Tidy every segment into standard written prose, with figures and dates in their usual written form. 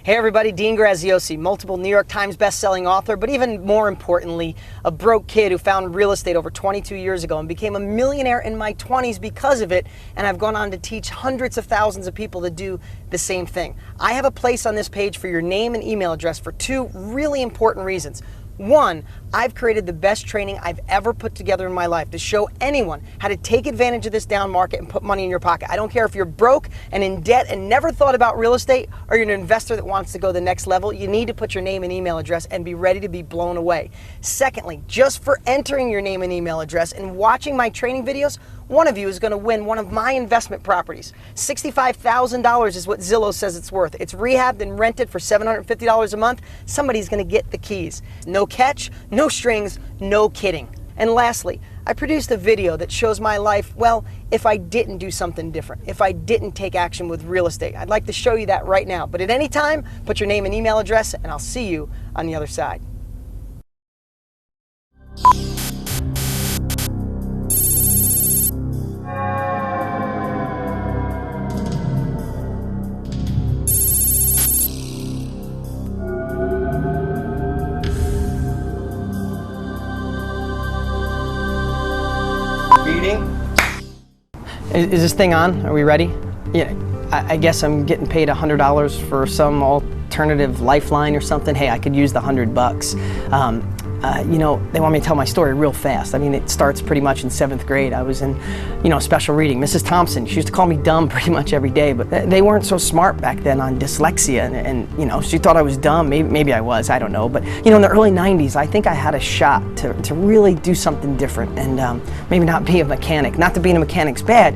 Hey everybody, Dean Graziosi, multiple New York Times best-selling author, but even more importantly, a broke kid who found real estate over 22 years ago and became a millionaire in my 20s because of it, and I've gone on to teach hundreds of thousands of people to do the same thing. I have a place on this page for your name and email address for two really important reasons. One, I've created the best training I've ever put together in my life to show anyone how to take advantage of this down market and put money in your pocket. I don't care if you're broke and in debt and never thought about real estate, or you're an investor that wants to go the next level. You need to put your name and email address and be ready to be blown away. Secondly, just for entering your name and email address and watching my training videos, one of you is going to win one of my investment properties. $65,000 is what Zillow says it's worth. It's rehabbed and rented for $750 a month. Somebody's going to get the keys. No catch, no strings, no kidding. And lastly, I produced a video that shows my life, well, if I didn't do something different, if I didn't take action with real estate. I'd like to show you that right now. But at any time, put your name and email address, and I'll see you on the other side. Is this thing on? Are we ready? Yeah, I guess I'm getting paid $100 for some alternative lifeline or something. Hey, I could use the $100. You know, they want me to tell my story real fast. I mean, it starts pretty much in 7th grade. I was in, special reading. Mrs. Thompson, she used to call me dumb pretty much every day, but they weren't so smart back then on dyslexia, and she thought I was dumb. Maybe I was, I don't know. But, in the early 90s, I think I had a shot to really do something different and maybe not be a mechanic. Not that being a mechanic's bad.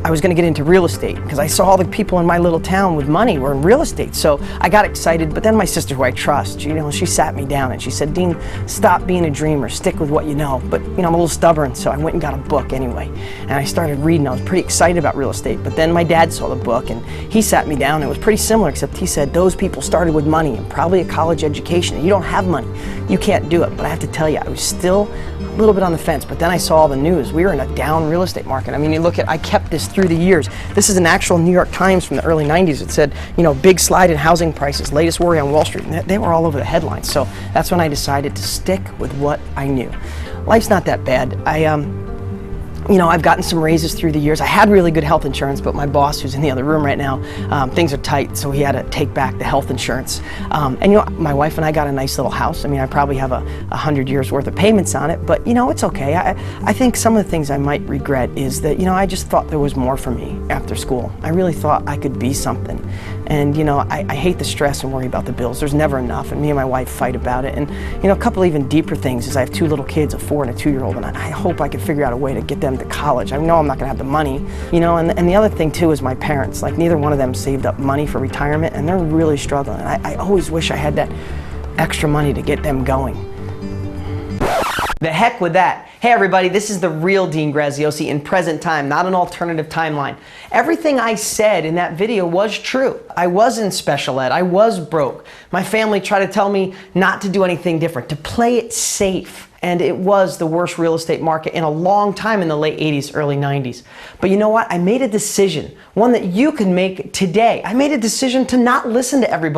I was going to get into real estate because I saw all the people in my little town with money were in real estate. So I got excited, but then my sister, who I trust, she sat me down and she said, Dean, stop being a dreamer, stick with what you know. But I'm a little stubborn, so I went and got a book anyway. And I started reading. I was pretty excited about real estate, but then my dad saw the book and he sat me down. It was pretty similar, except he said, those people started with money and probably a college education, and you don't have money. You can't do it. But I have to tell you, I was still a little bit on the fence, but then I saw all the news. We were in a down real estate market. I mean, you look at, I kept this through the years. This is an actual New York Times from the early 90s. It said, big slide in housing prices, latest worry on Wall Street. And they were all over the headlines. So that's when I decided to stick with what I knew. Life's not that bad. I've gotten some raises through the years. I had really good health insurance, but my boss, who's in the other room right now, things are tight, so he had to take back the health insurance. My wife and I got a nice little house. I mean, I probably have 100 years worth of payments on it, but it's okay. I think some of the things I might regret is that, I just thought there was more for me after school. I really thought I could be something. And, I hate the stress and worry about the bills. There's never enough, and me and my wife fight about it. And, a couple even deeper things is I have 2 little kids, a 4- and a 2-year-old, and I hope I could figure out a way to get them to college. I know I'm not going to have the money, and the other thing too is my parents. Like, neither one of them saved up money for retirement, and they're really struggling. And I always wish I had that extra money to get them going. The heck with that. Hey everybody, this is the real Dean Graziosi in present time, not an alternative timeline. Everything I said in that video was true. I was in special ed. I was broke. My family tried to tell me not to do anything different, to play it safe. And it was the worst real estate market in a long time in the late 80s, early 90s. But you know what? I made a decision, one that you can make today. I made a decision to not listen to everybody.